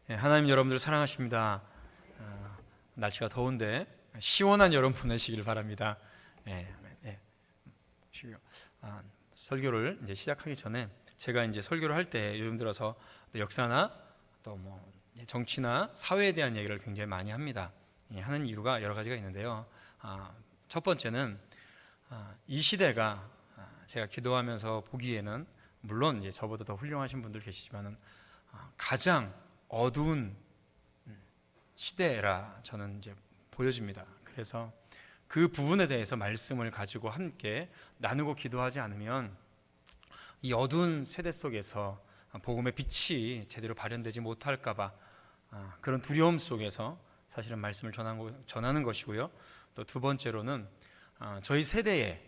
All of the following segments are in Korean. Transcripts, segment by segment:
하나님 여러분들 사랑하십니다. 날씨가 더운데 시원한 여름 보내시길 바랍니다. 설교를 이제 시작하기 전에 제가 이제 설교를 할 때 요즘 들어서 역사나 또 뭐 정치나 사회에 대한 얘기를 굉장히 많이 합니다. 하는 이유가 여러 가지가 있는데요. 첫 번째는 이 시대가 제가 기도하면서 보기에는 물론 이제 저보다 더 훌륭하신 분들 계시지만은 가장 어두운 시대라 저는 이제 보여집니다. 그래서 그 부분에 대해서 말씀을 가지고 함께 나누고 기도하지 않으면 이 어두운 세대 속에서 복음의 빛이 제대로 발현되지 못할까봐 그런 두려움 속에서 사실은 말씀을 전하는 것이고요. 또 두 번째로는 저희 세대에,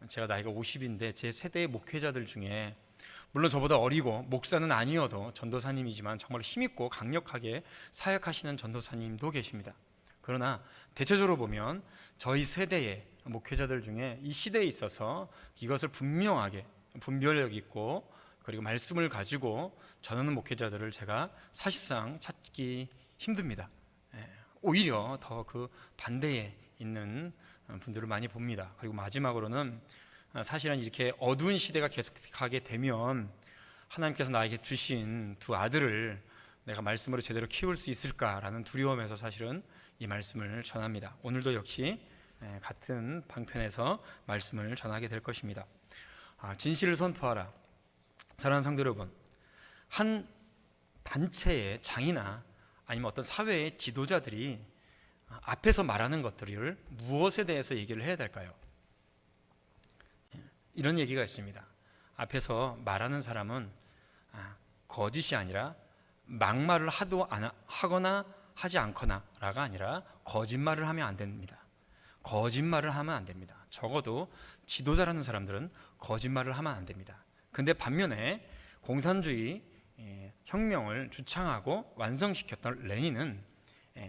제가 나이가 50인데 제 세대의 목회자들 중에 물론 저보다 어리고 목사는 아니어도 전도사님이지만 정말 힘있고 강력하게 사역하시는 전도사님도 계십니다. 그러나 대체적으로 보면 저희 세대의 목회자들 중에 이 시대에 있어서 이것을 분명하게 분별력 있고 그리고 말씀을 가지고 전하는 목회자들을 제가 사실상 찾기 힘듭니다. 오히려 더 그 반대에 있는 분들을 많이 봅니다. 그리고 마지막으로는 사실은 이렇게 어두운 시대가 계속하게 되면 하나님께서 나에게 주신 두 아들을 내가 말씀으로 제대로 키울 수 있을까라는 두려움에서 사실은 이 말씀을 전합니다. 오늘도 역시 같은 방편에서 말씀을 전하게 될 것입니다. 진실을 선포하라. 사랑하는 성도 여러분, 한 단체의 장이나 아니면 어떤 사회의 지도자들이 앞에서 말하는 것들을 무엇에 대해서 얘기를 해야 될까요? 이런 얘기가 있습니다. 앞에서 말하는 사람은 거짓이 아니라 막말을 하거나 하지 않거나가 아니라 거짓말을 하면 안 됩니다. 거짓말을 하면 안 됩니다. 적어도 지도자라는 사람들은 거짓말을 하면 안 됩니다. 근데 반면에 공산주의 혁명을 주창하고 완성시켰던 레닌은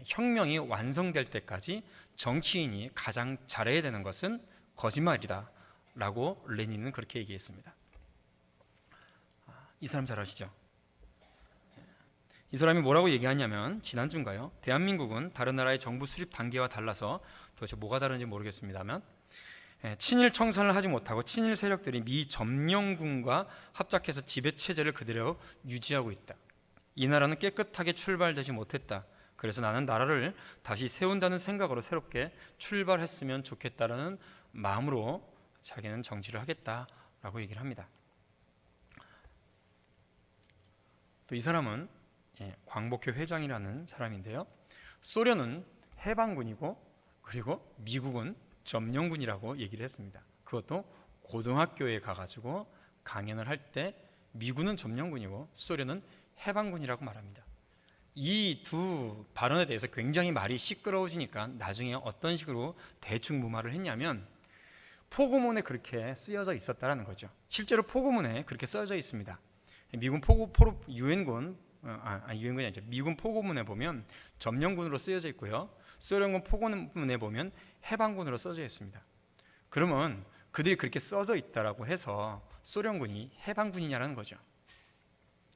혁명이 완성될 때까지 정치인이 가장 잘해야 되는 것은 거짓말이다 라고 레닌은 그렇게 얘기했습니다. 이 사람 잘 아시죠? 이 사람이 뭐라고 얘기하냐면 지난주인가요? 대한민국은 다른 나라의 정부 수립 단계와 달라서 도대체 뭐가 다른지 모르겠습니다만 친일 청산을 하지 못하고 친일 세력들이 미 점령군과 합작해서 지배 체제를 그대로 유지하고 있다. 이 나라는 깨끗하게 출발되지 못했다. 그래서 나는 나라를 다시 세운다는 생각으로 새롭게 출발했으면 좋겠다라는 마음으로 자기는 정치를 하겠다라고 얘기를 합니다. 또 이 사람은 광복회 회장이라는 사람인데요. 소련은 해방군이고 그리고 미국은 점령군이라고 얘기를 했습니다. 그것도 고등학교에 가가지고 강연을 할 때 미군은 점령군이고 소련은 해방군이라고 말합니다. 이 두 발언에 대해서 굉장히 말이 시끄러워지니까 나중에 어떤 식으로 대충무마를 했냐면 포고문에 그렇게 쓰여져 있었다라는 거죠. 실제로 포고문에 그렇게 써져 있습니다. 미군 유엔군이 아니죠. 미군 포고문에 보면 점령군으로 쓰여져 있고요. 소련군 포고문에 보면 해방군으로 써져 있습니다. 그러면 그들이 그렇게 써져 있다라고 해서 소련군이 해방군이냐라는 거죠.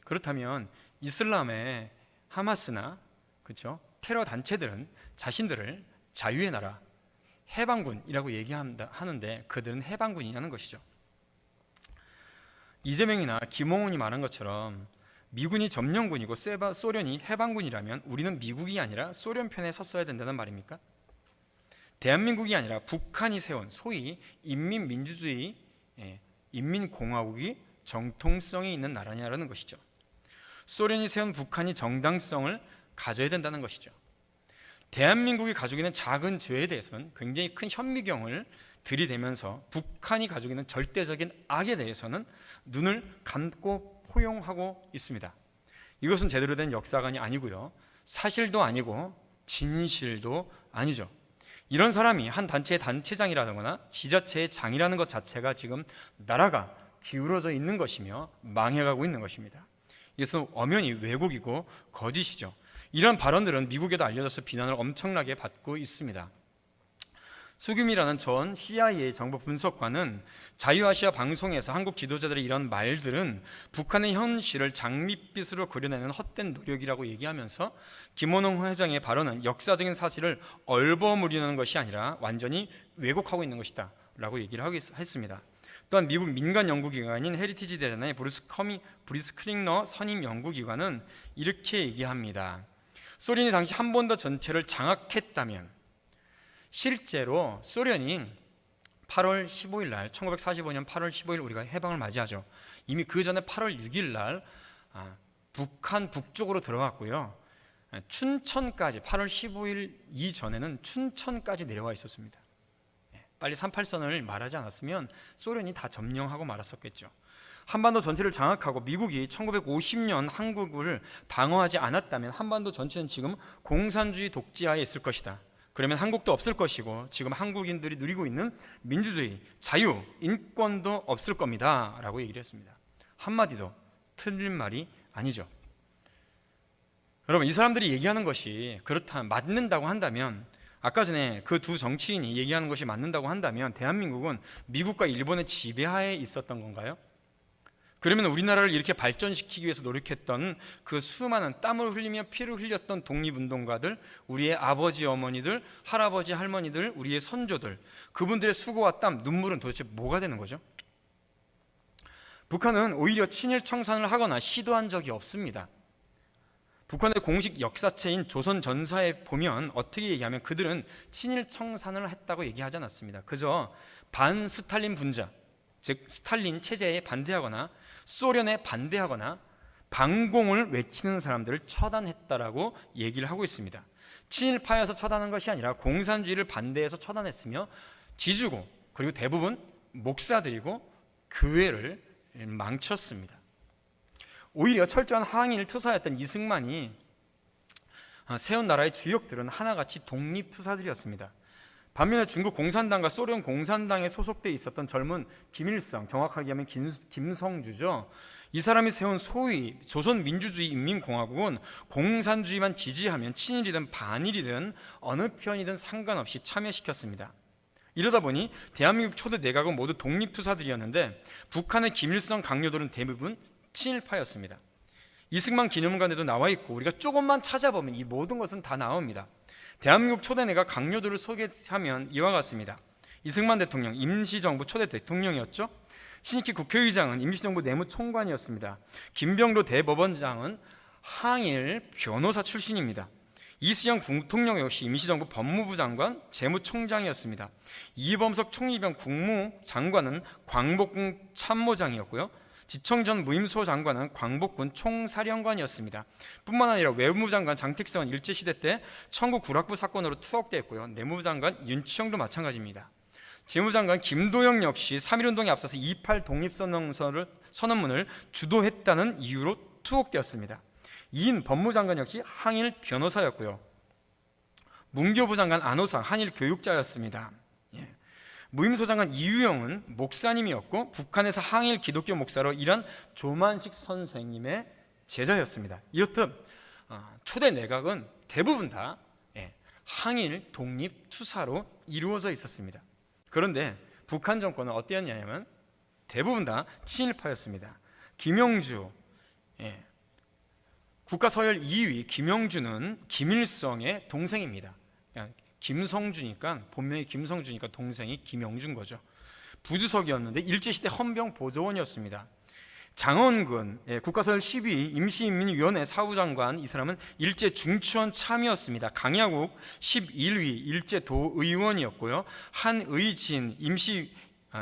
그렇다면 이슬람의 하마스나 그렇죠? 테러 단체들은 자신들을 자유의 나라, 해방군이라고 얘기하는데 그들은 해방군이냐는 것이죠. 이재명이나 김홍훈이 말한 것처럼 미군이 점령군이고 소련이 해방군이라면 우리는 미국이 아니라 소련 편에 섰어야 된다는 말입니까? 대한민국이 아니라 북한이 세운 소위 인민민주주의 인민공화국이 정통성이 있는 나라냐라는 것이죠. 소련이 세운 북한이 정당성을 가져야 된다는 것이죠. 대한민국이 가지고 있는 작은 죄에 대해서는 굉장히 큰 현미경을 들이대면서 북한이 가지고 있는 절대적인 악에 대해서는 눈을 감고 포용하고 있습니다. 이것은 제대로 된 역사관이 아니고요. 사실도 아니고 진실도 아니죠. 이런 사람이 한 단체의 단체장이라거나 지자체의 장이라는 것 자체가 지금 나라가 기울어져 있는 것이며 망해가고 있는 것입니다. 이것은 엄연히 왜곡이고 거짓이죠. 이런 발언들은 미국에도 알려져서 비난을 엄청나게 받고 있습니다. 수김이라는 전 CIA 정보 분석관은 자유아시아 방송에서 한국 지도자들의 이런 말들은 북한의 현실을 장밋빛으로 그려내는 헛된 노력이라고 얘기하면서 김원홍 회장의 발언은 역사적인 사실을 얼버무리는 것이 아니라 완전히 왜곡하고 있는 것이다 라고 얘기를 했습니다. 또한 미국 민간 연구기관인 헤리티지 대단의 브루스 크링너 선임 연구기관은 이렇게 얘기합니다. 소련이 당시 한 번 더 전체를 장악했다면 실제로 소련이 8월 15일 날 1945년 8월 15일 우리가 해방을 맞이하죠. 이미 그 전에 8월 6일 날 북한 북쪽으로 들어갔고요. 춘천까지 8월 15일 이전에는 춘천까지 내려와 있었습니다. 빨리 38선을 말하지 않았으면 소련이 다 점령하고 말았었겠죠. 한반도 전체를 장악하고 미국이 1950년 한국을 방어하지 않았다면 한반도 전체는 지금 공산주의 독재하에 있을 것이다. 그러면 한국도 없을 것이고 지금 한국인들이 누리고 있는 민주주의, 자유, 인권도 없을 겁니다 라고 얘기를 했습니다. 한마디도 틀린 말이 아니죠. 여러분, 이 사람들이 얘기하는 것이 그렇다 맞는다고 한다면, 아까 전에 그 두 정치인이 얘기하는 것이 맞는다고 한다면 대한민국은 미국과 일본의 지배하에 있었던 건가요? 그러면 우리나라를 이렇게 발전시키기 위해서 노력했던 그 수많은 땀을 흘리며 피를 흘렸던 독립운동가들, 우리의 아버지, 어머니들, 할아버지, 할머니들, 우리의 선조들, 그분들의 수고와 땀, 눈물은 도대체 뭐가 되는 거죠? 북한은 오히려 친일 청산을 하거나 시도한 적이 없습니다. 북한의 공식 역사체인 조선전사에 보면 어떻게 얘기하면 그들은 친일 청산을 했다고 얘기하지 않았습니다. 그저 반스탈린 분자, 즉 스탈린 체제에 반대하거나 소련에 반대하거나 반공을 외치는 사람들을 처단했다라고 얘기를 하고 있습니다. 친일파여서 처단한 것이 아니라 공산주의를 반대해서 처단했으며 지주고, 그리고 대부분 목사들이고 교회를 망쳤습니다. 오히려 철저한 항일 투사였던 이승만이 세운 나라의 주역들은 하나같이 독립투사들이었습니다. 반면에 중국 공산당과 소련 공산당에 소속돼 있었던 젊은 김일성, 정확하게 하면 김성주죠. 이 사람이 세운 소위 조선민주주의인민공화국은 공산주의만 지지하면 친일이든 반일이든 어느 편이든 상관없이 참여시켰습니다. 이러다 보니 대한민국 초대 내각은 모두 독립투사들이었는데 북한의 김일성 강요들은 대부분 친일파였습니다. 이승만 기념관에도 나와 있고 우리가 조금만 찾아보면 이 모든 것은 다 나옵니다. 대한민국 초대 내각 강요들을 소개하면 이와 같습니다. 이승만 대통령 임시정부 초대 대통령이었죠. 신익희 국회의장은 임시정부 내무총관이었습니다. 김병도 대법원장은 항일 변호사 출신입니다. 이수영 부통령 역시 임시정부 법무부 장관, 재무총장이었습니다. 이범석 총리병 국무장관은 광복군 참모장이었고요. 지청전 무임소 장관은 광복군 총사령관이었습니다. 뿐만 아니라 외무장관 장택성은 일제시대 때 청구 구락부 사건으로 투옥됐고요. 내무장관 윤치영도 마찬가지입니다. 재무장관 김도영 역시 3.1운동에 앞서서 2.8 독립선언문을 주도했다는 이유로 투옥되었습니다. 이인 법무장관 역시 항일 변호사였고요. 문교부 장관 안호상 한일 교육자였습니다. 무임소 장관 이유영은 목사님이었고 북한에서 항일 기독교 목사로 일한 조만식 선생님의 제자였습니다. 이렇듯 초대 내각은 대부분 다 항일 독립 투사로 이루어져 있었습니다. 그런데 북한 정권은 어땠냐면 대부분 다 친일파였습니다. 김영주, 국가서열 2위 김영주는 김일성의 동생입니다. 김성주니까, 본명이 김성주니까 동생이 김영준 거죠. 부주석이었는데 일제시대 헌병 보조원이었습니다. 장원근, 국가서열 10위 임시인민위원회 사무장관, 이 사람은 일제 중추원 참의였습니다. 강야국 11위 일제도의원이었고요. 한의진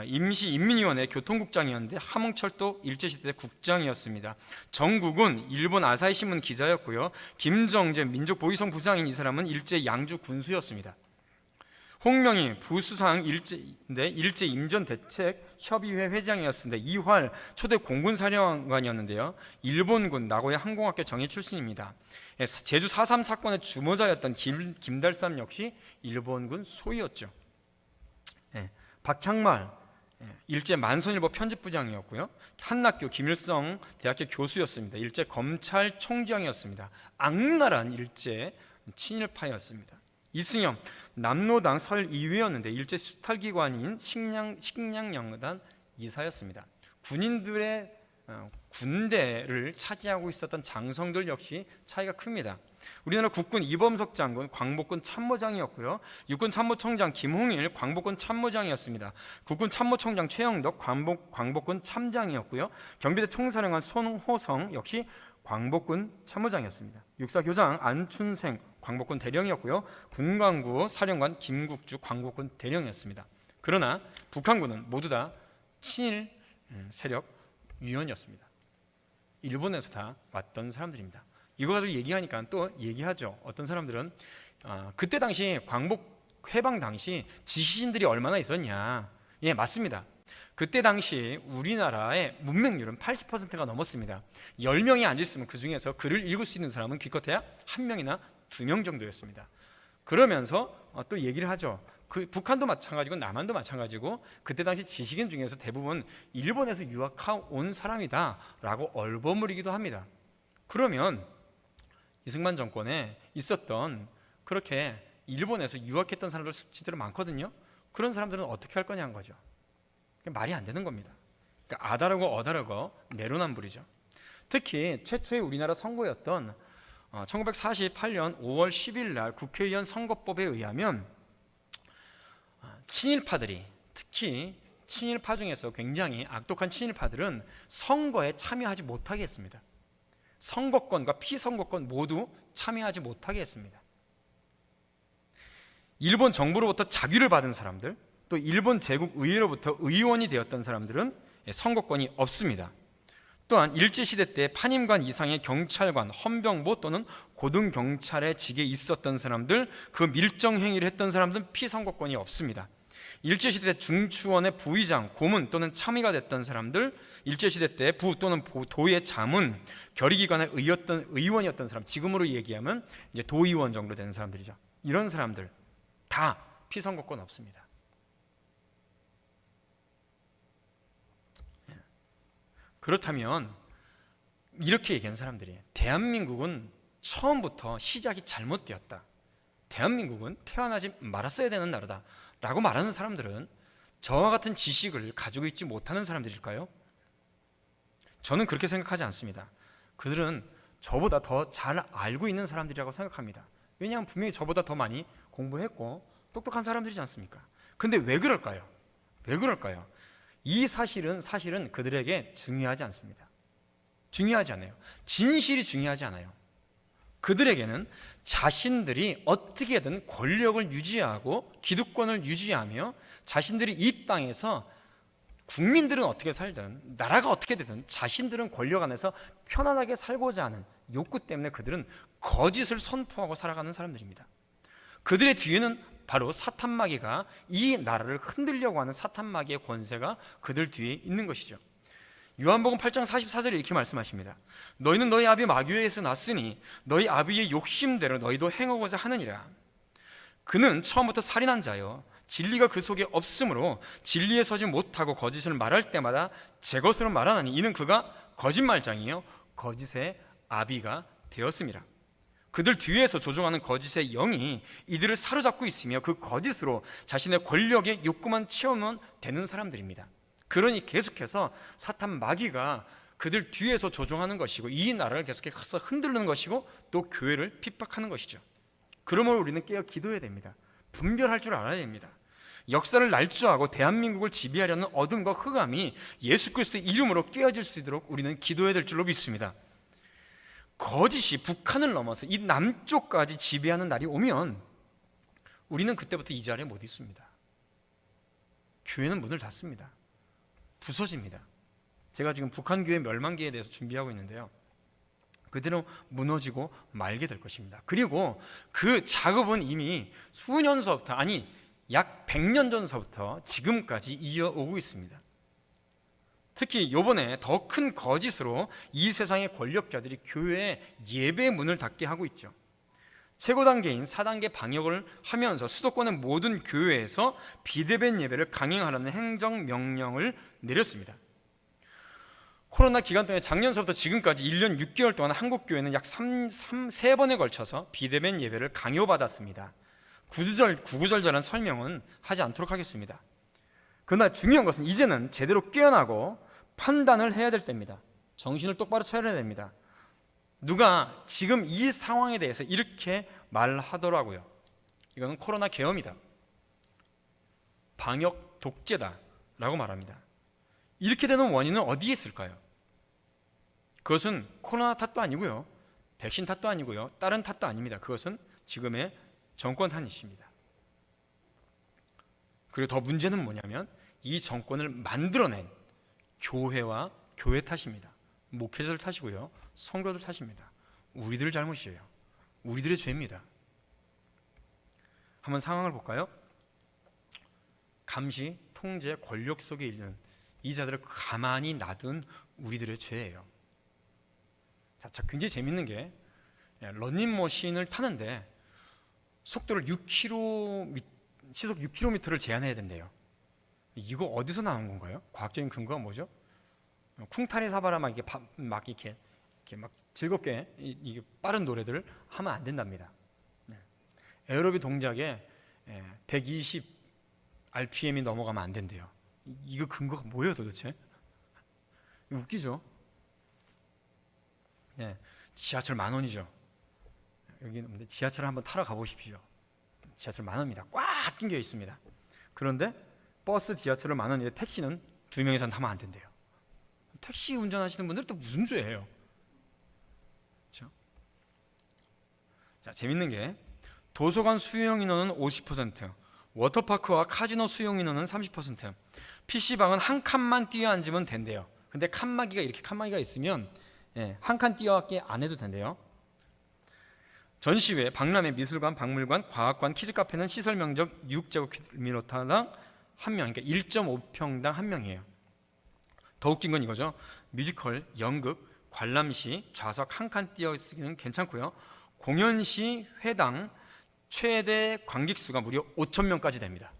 임시인민위원회 교통국장이었는데 함흥철도 일제시대 국장이었습니다. 정국은 일본 아사히신문 기자였고요. 김정재 민족보위성 부장인 이 사람은 일제 양주 군수였습니다. 홍명희 부수상 일제 임전대책협의회 회장이었습니다. 이활 초대 공군사령관이었는데요. 일본군 나고야 항공학교 정예 출신입니다. 제주 4.3 사건의 주모자였던 김달삼 역시 일본군 소위였죠. 박향말 일제 만선일보 편집부장이었고요. 한학교 김일성 대학교 교수였습니다. 일제 검찰총장이었습니다. 악랄한 일제 친일파였습니다. 이승영 남로당 설 2위였는데 일제 수탈기관인 식량영단 이사였습니다. 군인들의 군대를 차지하고 있었던 장성들 역시 차이가 큽니다. 우리나라 국군 이범석 장군 광복군 참모장이었고요. 육군 참모총장 김홍일 광복군 참모장이었습니다. 국군 참모총장 최영덕 광복군 참장이었고요. 경비대 총사령관 손호성 역시 광복군 참모장이었습니다. 육사교장 안춘생 광복군 대령이었고요. 군광구 사령관 김국주 광복군 대령이었습니다. 그러나 북한군은 모두 다 친일 세력 위원이었습니다. 일본에서 다 왔던 사람들입니다. 이거 가지고 얘기하니까 또 얘기하죠. 어떤 사람들은 그때 당시 광복 해방 당시 지시신들이 얼마나 있었냐. 예, 맞습니다. 그때 당시 우리나라의 문맹률은 80%가 넘었습니다. 10명이 앉아있으면 그 중에서 글을 읽을 수 있는 사람은 기껏해야 1명이나 2명 정도였습니다. 그러면서 또 얘기를 하죠. 그 북한도 마찬가지고 남한도 마찬가지고 그때 당시 지식인 중에서 대부분 일본에서 유학온 사람이다 라고 얼버무리기도 합니다. 그러면 이승만 정권에 있었던 그렇게 일본에서 유학했던 사람들 실제로 많거든요. 그런 사람들은 어떻게 할 거냐는 거죠. 말이 안 되는 겁니다. 그러니까 아다르고 어다르고 내로남불이죠. 특히 최초의 우리나라 선거였던 1948년 5월 10일 날 국회의원 선거법에 의하면 친일파들이, 특히 친일파 중에서 굉장히 악독한 친일파들은 선거에 참여하지 못하게 했습니다. 선거권과 피선거권 모두 참여하지 못하게 했습니다. 일본 정부로부터 자규를 받은 사람들, 또 일본 제국 의회로부터 의원이 되었던 사람들은 선거권이 없습니다. 또한 일제시대 때 판임관 이상의 경찰관, 헌병보 또는 고등경찰의 직에 있었던 사람들, 그 밀정행위를 했던 사람들은 피선거권이 없습니다. 일제시대 때 중추원의 부의장, 고문 또는 참의가 됐던 사람들, 일제시대 때 부 또는 도의 자문, 결의기관의 의원이었던 사람, 지금으로 얘기하면 이제 도의원 정도 되는 사람들이죠. 이런 사람들 다 피선거권 없습니다. 그렇다면 이렇게 얘기한 사람들이 대한민국은 처음부터 시작이 잘못되었다. 대한민국은 태어나지 말았어야 되는 나라다 라고 말하는 사람들은 저와 같은 지식을 가지고 있지 못하는 사람들일까요? 저는 그렇게 생각하지 않습니다. 그들은 저보다 더 잘 알고 있는 사람들이라고 생각합니다. 왜냐하면 분명히 저보다 더 많이 공부했고 똑똑한 사람들이지 않습니까? 근데 왜 그럴까요? 왜 그럴까요? 이 사실은 그들에게 중요하지 않습니다. 중요하지 않아요. 진실이 중요하지 않아요. 그들에게는 자신들이 어떻게든 권력을 유지하고 기득권을 유지하며 자신들이 이 땅에서 국민들은 어떻게 살든 나라가 어떻게 되든 자신들은 권력 안에서 편안하게 살고자 하는 욕구 때문에 그들은 거짓을 선포하고 살아가는 사람들입니다. 그들의 뒤에는 바로 사탄마귀가, 이 나라를 흔들려고 하는 사탄마귀의 권세가 그들 뒤에 있는 것이죠. 요한복음 8장 44절에 이렇게 말씀하십니다. 너희는 너희 아비 마귀에서 났으니 너희 아비의 욕심대로 너희도 행하고자 하느니라. 그는 처음부터 살인한 자요 진리가 그 속에 없으므로 진리에 서지 못하고 거짓을 말할 때마다 제 것으로 말하나니 이는 그가 거짓말장이요 거짓의 아비가 되었습니다. 그들 뒤에서 조종하는 거짓의 영이 이들을 사로잡고 있으며 그 거짓으로 자신의 권력의 욕구만 채우면 되는 사람들입니다. 그러니 계속해서 사탄 마귀가 그들 뒤에서 조종하는 것이고 이 나라를 계속해서 흔들는 것이고 또 교회를 핍박하는 것이죠. 그러므로 우리는 깨어 기도해야 됩니다. 분별할 줄 알아야 됩니다. 역사를 날조하고 대한민국을 지배하려는 어둠과 흑암이 예수 그리스도의 이름으로 깨어질 수 있도록 우리는 기도해야 될 줄로 믿습니다. 거짓이 북한을 넘어서 이 남쪽까지 지배하는 날이 오면 우리는 그때부터 이 자리에 못 있습니다. 교회는 문을 닫습니다. 부서집니다. 제가 지금 북한 교회 멸망기에 대해서 준비하고 있는데요. 그대로 무너지고 말게 될 것입니다. 그리고 그 작업은 이미 수년 전서부터, 아니 약 100년 전서부터 지금까지 이어오고 있습니다. 특히 이번에 더 큰 거짓으로 이 세상의 권력자들이 교회의 예배 문을 닫게 하고 있죠. 최고 단계인 4단계 방역을 하면서 수도권의 모든 교회에서 비대면 예배를 강행하라는 행정명령을 내렸습니다. 코로나 기간 동안 작년서부터 지금까지 1년 6개월 동안 한국교회는 약 3번에 걸쳐서 비대면 예배를 강요받았습니다. 구구절절한 설명은 하지 않도록 하겠습니다. 그러나 중요한 것은 이제는 제대로 깨어나고 판단을 해야 될 때입니다. 정신을 똑바로 차려야 됩니다. 누가 지금 이 상황에 대해서 이렇게 말하더라고요. 이거는 코로나 계엄이다, 방역 독재다 라고 말합니다. 이렇게 되는 원인은 어디에 있을까요? 그것은 코로나 탓도 아니고요, 백신 탓도 아니고요, 다른 탓도 아닙니다. 그것은 지금의 정권 탓이십니다. 그리고 더 문제는 뭐냐면 이 정권을 만들어낸 교회와 교회 탓입니다. 목회자들 탓이고요, 성도들 탓입니다. 우리들 잘못이에요. 우리들의 죄입니다. 한번 상황을 볼까요? 감시, 통제, 권력 속에 있는 이 자들을 가만히 놔둔 우리들의 죄예요. 자, 굉장히 재밌는 게 러닝머신을 타는데 속도를 시속 6km를 제한해야 된대요. 이거 어디서 나온 건가요? 과학적인 근거가 뭐죠? 쿵타리 사바라 막 이렇게 즐겁게 이게 빠른 노래들을 하면 안 된답니다. 에어로빅 동작에 120 RPM이 넘어가면 안 된대요. 이거 근거가 뭐예요 도대체? 웃기죠? 지하철 10,000원이죠. 여기는 지하철을 한번 타러 가보십시오. 지하철 10,000원입니다. 꽉 낑겨 있습니다. 그런데 버스, 지하철은 10,000원인데 택시는 2명 이상 타면 안 된대요. 택시 운전하시는 분들 또 무슨 죄예요? 그렇죠? 자, 재밌는 게 도서관 수용 인원은 50%, 워터파크와 카지노 수용 인원은 30%, PC방은 한 칸만 뛰어 앉으면 된대요. 근데 칸막이가 있으면 한 칸 뛰어밖에 안 해도 된대요. 전시회, 박람회, 미술관, 박물관, 과학관, 키즈카페는 시설 면적 6제곱미터당 1명, 그러니까 1.5평당 1명이에요. 더 웃긴 건 이거죠. 뮤지컬, 연극, 관람시, 좌석 한 칸 띄어쓰기는 괜찮고요. 공연시, 회당 최대 관객 수가 무려 5,000명까지 됩니다.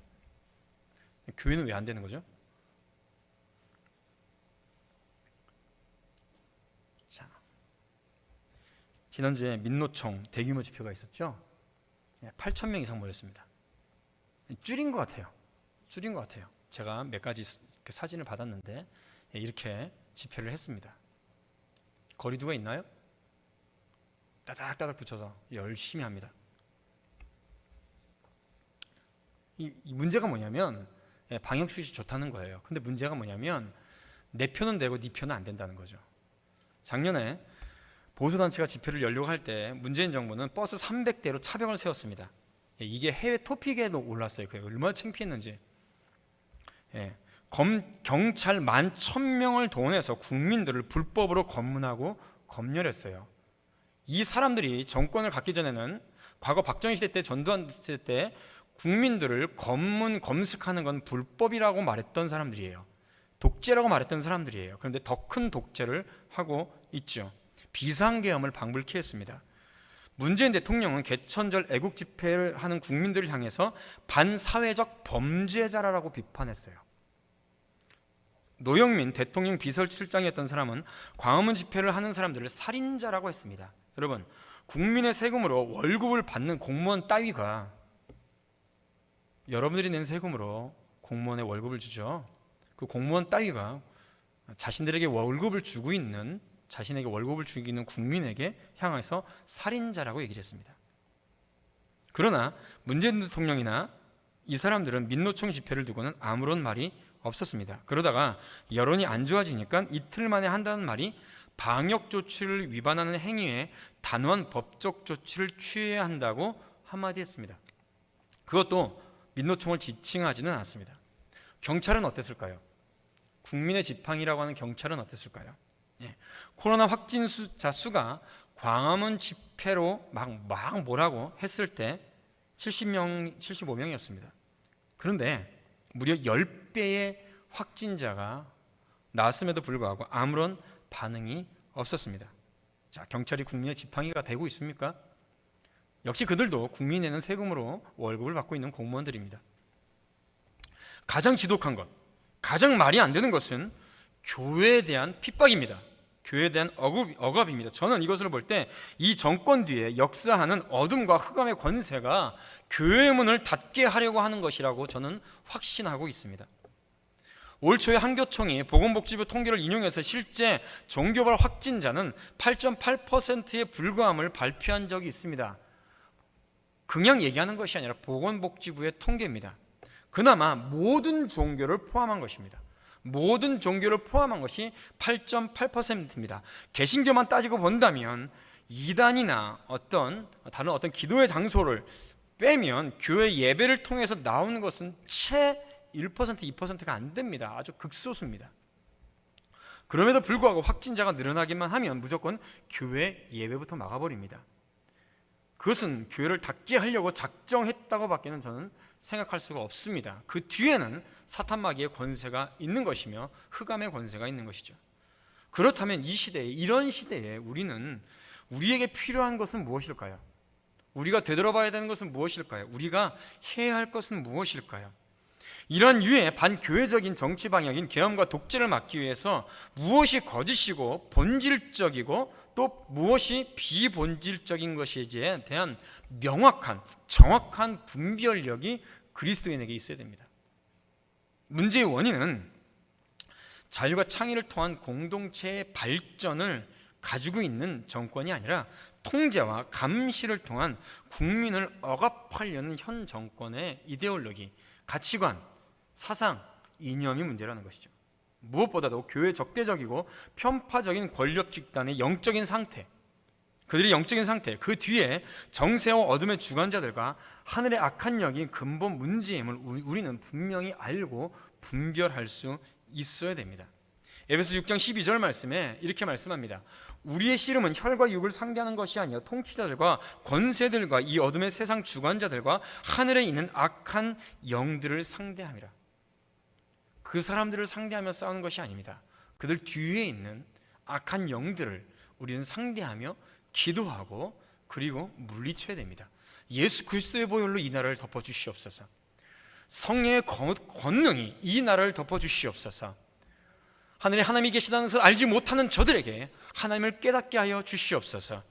교회는 왜 안 되는 거죠? 자, 지난주에 민노총 대규모 집회가 있었죠. 8,000명 이상 모였습니다. 줄인 것 같아요. 제가 몇 가지 사진을 받았는데 이렇게 집회를 했습니다. 거리두가 있나요? 따닥따닥 붙여서 열심히 합니다. 이 문제가 뭐냐면 방역 수칙이 좋다는 거예요. 근데 문제가 뭐냐면 내 표는 되고 네 표는 안 된다는 거죠. 작년에 보수단체가 집회를 열려고 할 때 문재인 정부는 버스 300대로 차벽을 세웠습니다. 이게 해외 토픽에도 올랐어요. 그게 얼마나 창피했는지. 경찰 11,000명을 동원해서 국민들을 불법으로 검문하고 검열했어요. 이 사람들이 정권을 갖기 전에는 과거 박정희 시대 때, 전두환 시대 때 국민들을 검색하는 건 불법이라고 말했던 사람들이에요. 독재라고 말했던 사람들이에요. 그런데 더 큰 독재를 하고 있죠. 비상계엄을 방불케 했습니다. 문재인 대통령은 개천절 애국 집회를 하는 국민들을 향해서 반사회적 범죄자라고 비판했어요. 노영민 대통령 비서실장이었던 사람은 광화문 집회를 하는 사람들을 살인자라고 했습니다. 여러분, 국민의 세금으로 월급을 받는 공무원 따위가, 여러분들이 낸 세금으로 공무원의 월급을 주죠. 그 공무원 따위가 자신에게 월급을 주고 있는 국민에게 향해서 살인자라고 얘기를 했습니다. 그러나 문재인 대통령이나 이 사람들은 민노총 집회를 두고는 아무런 말이 없었습니다. 그러다가 여론이 안 좋아지니까 이틀 만에 한다는 말이 방역 조치를 위반하는 행위에 단호한 법적 조치를 취해야 한다고 한마디 했습니다. 그것도 민노총을 지칭하지는 않습니다. 경찰은 어땠을까요? 국민의 지팡이라고 하는 경찰은 어땠을까요? 코로나 확진자 수가 광화문 집회로 막 뭐라고 했을 때 75명이었습니다. 그런데 무려 10배의 확진자가 나왔음에도 불구하고 아무런 반응이 없었습니다. 자, 경찰이 국민의 지팡이가 되고 있습니까? 역시 그들도 국민이 내는 세금으로 월급을 받고 있는 공무원들입니다. 가장 지독한 것, 가장 말이 안 되는 것은 교회에 대한 핍박입니다. 교회에 대한 억압입니다. 저는 이것을 볼 때 이 정권 뒤에 역사하는 어둠과 흑암의 권세가 교회의 문을 닫게 하려고 하는 것이라고 저는 확신하고 있습니다. 올 초에 한교총이 보건복지부 통계를 인용해서 실제 종교발 확진자는 8.8%에 불과함을 발표한 적이 있습니다. 그냥 얘기하는 것이 아니라 보건복지부의 통계입니다. 그나마 모든 종교를 포함한 것입니다. 모든 종교를 포함한 것이 8.8%입니다. 개신교만 따지고 본다면 이단이나 다른 어떤 기도의 장소를 빼면 교회 예배를 통해서 나오는 것은 채 1%, 2%가 안 됩니다. 아주 극소수입니다. 그럼에도 불구하고 확진자가 늘어나기만 하면 무조건 교회 예배부터 막아버립니다. 그것은 교회를 닫게 하려고 작정했다고 밖에는 저는 생각할 수가 없습니다. 그 뒤에는 사탄마귀의 권세가 있는 것이며 흑암의 권세가 있는 것이죠. 그렇다면 이 시대에, 이런 시대에 우리에게 필요한 것은 무엇일까요? 우리가 되돌아봐야 되는 것은 무엇일까요? 우리가 해야 할 것은 무엇일까요? 이러한 유의 반교회적인 정치 방향인 계엄과 독재를 막기 위해서 무엇이 거짓이고 본질적이고 또 무엇이 비본질적인 것인지에 대한 명확한, 정확한 분별력이 그리스도인에게 있어야 됩니다. 문제의 원인은 자유와 창의를 통한 공동체의 발전을 가지고 있는 정권이 아니라 통제와 감시를 통한 국민을 억압하려는 현 정권의 이데올로기, 가치관, 사상, 이념이 문제라는 것이죠. 무엇보다도 교회의 적대적이고 편파적인 권력 집단의 영적인 상태, 그들의 영적인 상태, 그 뒤에 정세와 어둠의 주관자들과 하늘의 악한 영이 근본 문제임을 우리는 분명히 알고 분별할 수 있어야 됩니다. 에베소 6장 12절 말씀에 이렇게 말씀합니다. 우리의 씨름은 혈과 육을 상대하는 것이 아니라 통치자들과 권세들과 이 어둠의 세상 주관자들과 하늘에 있는 악한 영들을 상대함이라. 그 사람들을 상대하며 싸우는 것이 아닙니다. 그들 뒤에 있는 악한 영들을 우리는 상대하며 기도하고 그리고 물리쳐야 됩니다. 예수 그리스도의 보혈로 이 나라를 덮어주시옵소서. 성령의 권능이 이 나라를 덮어주시옵소서. 하늘에 하나님이 계시다는 것을 알지 못하는 저들에게 하나님을 깨닫게 하여 주시옵소서.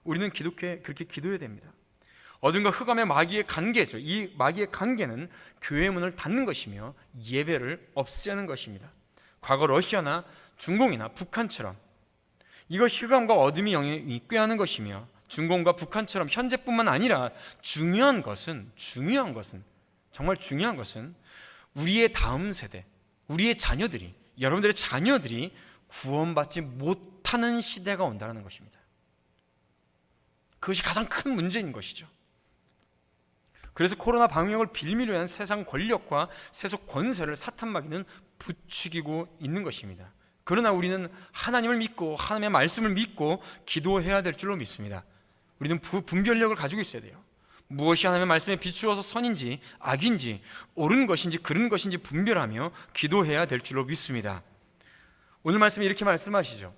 우리는 그렇게 기도해야 됩니다. 어둠과 흑암의 마귀의 관계죠. 이 마귀의 관계는 교회의 문을 닫는 것이며 예배를 없애는 것입니다. 과거 러시아나 중공이나 북한처럼 이것이 흑암과 어둠의 영이 꾀하는 것이며 중공과 북한처럼 현재뿐만 아니라 중요한 것은 정말 중요한 것은 우리의 다음 세대, 우리의 자녀들이, 여러분들의 자녀들이 구원받지 못하는 시대가 온다는 것입니다. 그것이 가장 큰 문제인 것이죠. 그래서 코로나 방역을 빌미로 한 세상 권력과 세속 권세를 사탄마귀는 부추기고 있는 것입니다. 그러나 우리는 하나님을 믿고 하나님의 말씀을 믿고 기도해야 될 줄로 믿습니다. 우리는 분별력을 가지고 있어야 돼요. 무엇이 하나님의 말씀에 비추어서 선인지 악인지 옳은 것인지 그른 것인지 분별하며 기도해야 될 줄로 믿습니다. 오늘 말씀에 이렇게 말씀하시죠.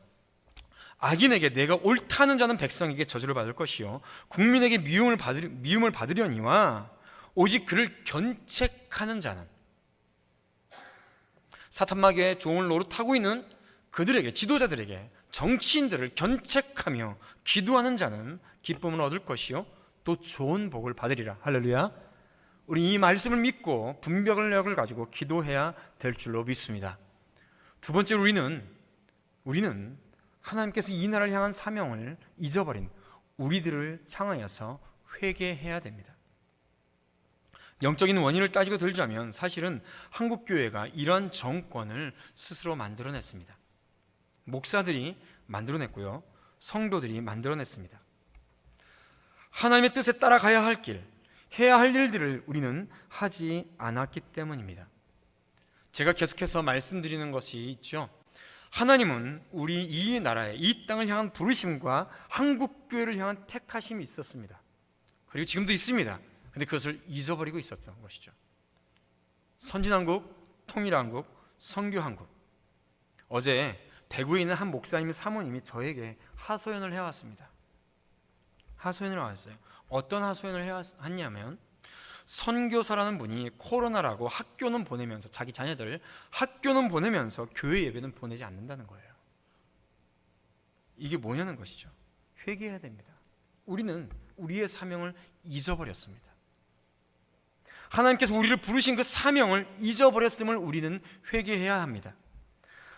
악인에게 내가 옳다는 자는 백성에게 저주를 받을 것이요 국민에게 미움을 받으려니와 오직 그를 견책하는 자는, 사탄마귀의 종을 노릇하고 있는 그들에게, 지도자들에게, 정치인들을 견책하며 기도하는 자는 기쁨을 얻을 것이요 또 좋은 복을 받으리라. 할렐루야. 우리 이 말씀을 믿고 분별력을 가지고 기도해야 될 줄로 믿습니다. 두 번째로 우리는 하나님께서 이 나라를 향한 사명을 잊어버린 우리들을 향하여서 회개해야 됩니다. 영적인 원인을 따지고 들자면 사실은 한국교회가 이러한 정권을 스스로 만들어냈습니다. 목사들이 만들어냈고요, 성도들이 만들어냈습니다. 하나님의 뜻에 따라가야 할 길, 해야 할 일들을 우리는 하지 않았기 때문입니다. 제가 계속해서 말씀드리는 것이 있죠. 하나님은 우리 이 나라에, 이 땅을 향한 부르심과 한국교회를 향한 택하심이 있었습니다. 그리고 지금도 있습니다. 그런데 그것을 잊어버리고 있었던 것이죠. 선진한국, 통일한국, 선교한국. 어제 대구에 있는 한 목사님 사모님이 저에게 하소연을 해왔습니다. 하소연을 해왔어요. 어떤 하소연을 해왔냐면 선교사라는 분이 코로나라고 학교는 보내면서, 자기 자녀들 학교는 보내면서 교회 예배는 보내지 않는다는 거예요. 이게 뭐냐는 것이죠. 회개해야 됩니다. 우리는 우리의 사명을 잊어버렸습니다. 하나님께서 우리를 부르신 그 사명을 잊어버렸음을 우리는 회개해야 합니다.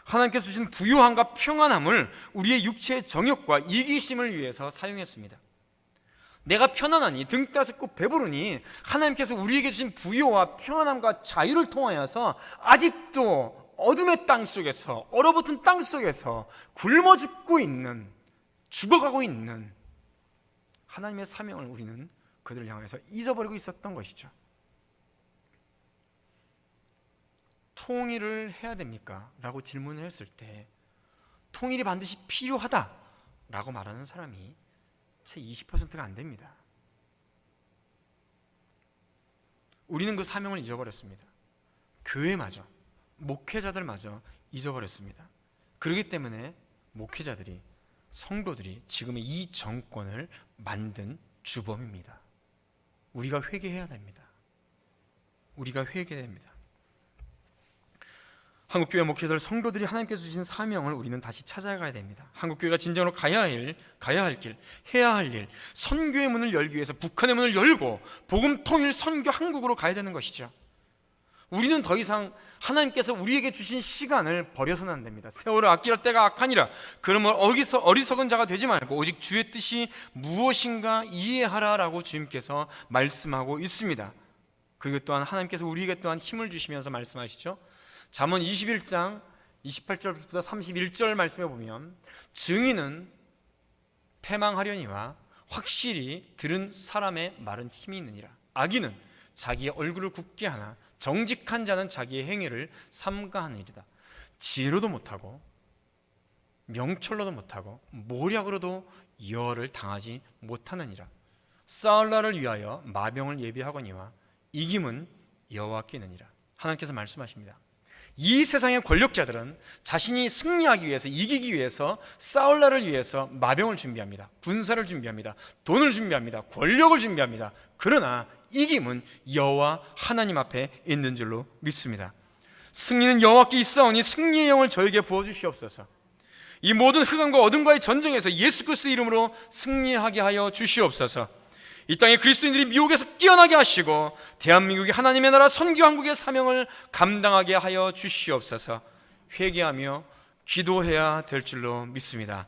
하나님께서 주신 부유함과 평안함을 우리의 육체의 정욕과 이기심을 위해서 사용했습니다. 내가 편안하니 등 따숩고 배부르니 하나님께서 우리에게 주신 부유와 평안함과 자유를 통하여서 아직도 어둠의 땅 속에서, 얼어붙은 땅 속에서 굶어 죽어가고 있는 하나님의 사명을 우리는 그들을 향해서 잊어버리고 있었던 것이죠. 통일을 해야 됩니까? 라고 질문을 했을 때 통일이 반드시 필요하다라고 말하는 사람이 채 20%가 안 됩니다. 우리는 그 사명을 잊어버렸습니다. 교회마저, 목회자들마저 잊어버렸습니다. 그렇기 때문에 목회자들이, 성도들이 지금의 이 정권을 만든 주범입니다. 우리가 회개해야 됩니다. 우리가 회개해야 됩니다. 한국교회 목회자들, 성도들이 하나님께서 주신 사명을 우리는 다시 찾아가야 됩니다. 한국교회가 진정으로 가야 할 길, 해야 할 일, 선교의 문을 열기 위해서 북한의 문을 열고 복음 통일 선교 한국으로 가야 되는 것이죠. 우리는 더 이상 하나님께서 우리에게 주신 시간을 버려서는 안 됩니다. 세월을 아끼려 때가 악하니라. 그러면 어리석은 자가 되지 말고 오직 주의 뜻이 무엇인가 이해하라라고 주님께서 말씀하고 있습니다. 그리고 또한 하나님께서 우리에게 또한 힘을 주시면서 말씀하시죠. 잠언 21장 28절부터 31절 말씀에 보면 증인은 패망하려니와 확실히 들은 사람의 말은 힘이 있느니라. 악인은 자기의 얼굴을 굽게 하나 정직한 자는 자기의 행위를 삼가하느니라. 지혜로도 못하고 명철로도 못하고 모략으로도 여호를 당하지 못하느니라. 싸울 날을 위하여 마병을 예비하거니와 이김은 여호와께 있느니라. 하나님께서 말씀하십니다. 이 세상의 권력자들은 자신이 승리하기 위해서, 이기기 위해서 싸울 날을 위해서 마병을 준비합니다. 군사를 준비합니다. 돈을 준비합니다. 권력을 준비합니다. 그러나 이김은 여호와 하나님 앞에 있는 줄로 믿습니다. 승리는 여호와께 있사오니 승리의 영을 저에게 부어주시옵소서. 이 모든 흑암과 어둠과의 전쟁에서 예수 그리스도 이름으로 승리하게 하여 주시옵소서. 이 땅에 그리스도인들이 미혹에서 깨어나게 하시고 대한민국이 하나님의 나라 선교한국의 사명을 감당하게 하여 주시옵소서. 회개하며 기도해야 될 줄로 믿습니다.